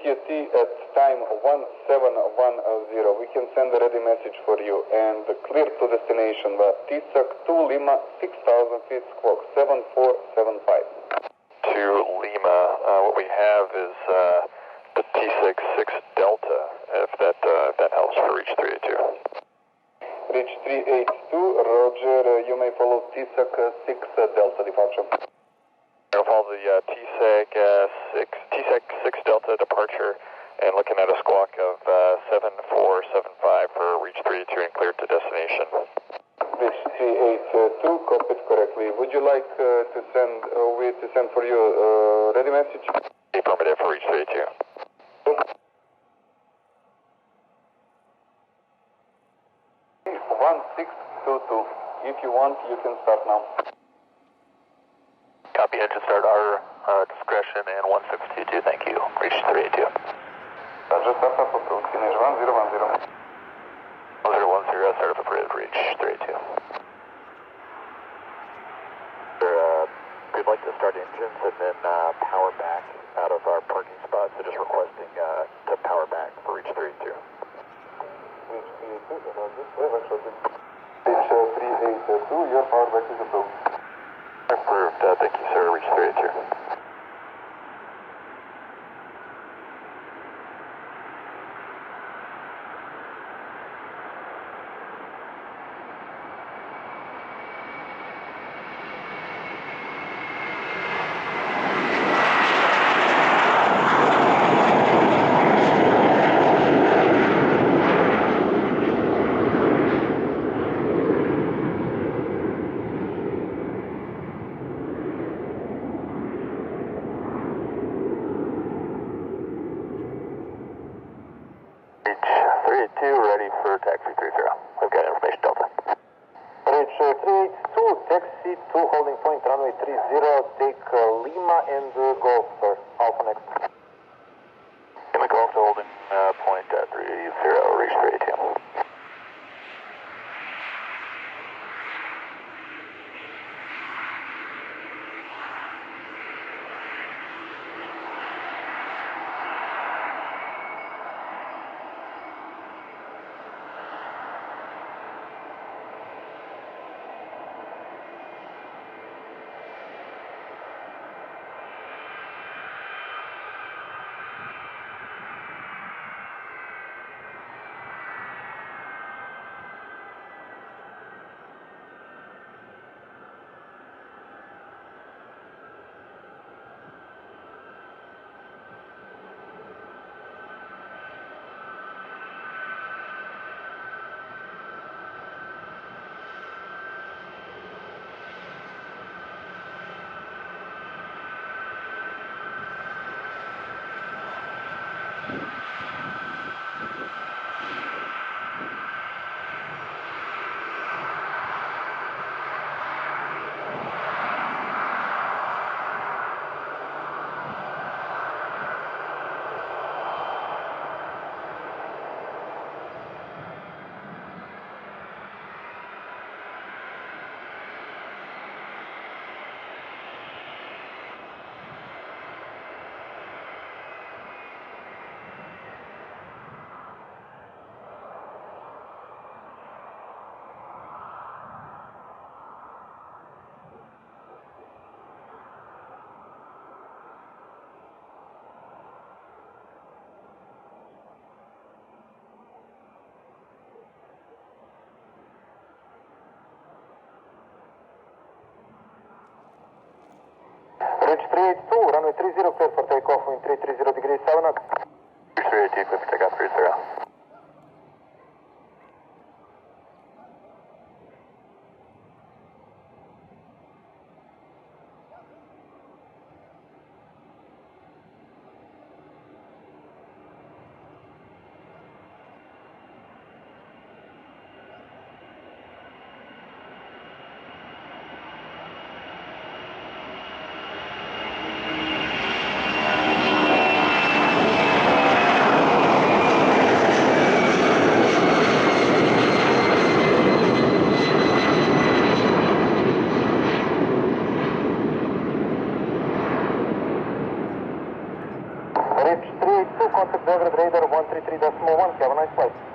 ET at time 1710. We can send a ready message for you and clear to destination. TSAC 2 Lima 6000 feet squawk 7475. To Lima, what we have is the T-SAC 6 Delta, if that helps for reach 382. Reach 382, roger. You may follow TSAC 6 Delta departure. I'll follow the T-SAC 6 Delta departure and looking at a squawk of 7475 for reach 382 and cleared to destination. Reach 382, copied correctly. Would you like to send for you ready message? Affirmative for reach 382. 1622. If you want, you can start now. Copy, engine start our discretion and 1622, thank you. Reach 382. Roger, start up approved. Finish 1010. 1010, start up approved, reach 382. We'd like to start engines and then power back out of our parking spot, so just requesting to power back for reach 382. Reach 382, roger. Reach 382, your power back is approved. Approved, thank you sir, reach 382. Ready for taxi 30. We've got information Delta. Reach 382, taxi 2, holding point runway 30, take Lima and Golf, sir. Alpha next. Lima Golf to holding point 30, reach 382. Reach 382, runway 30, clear for takeoff, wind 330 degrees 7 knots. Reach 382, clear for takeoff 30. Belgrade Radar 133.1, have a nice flight.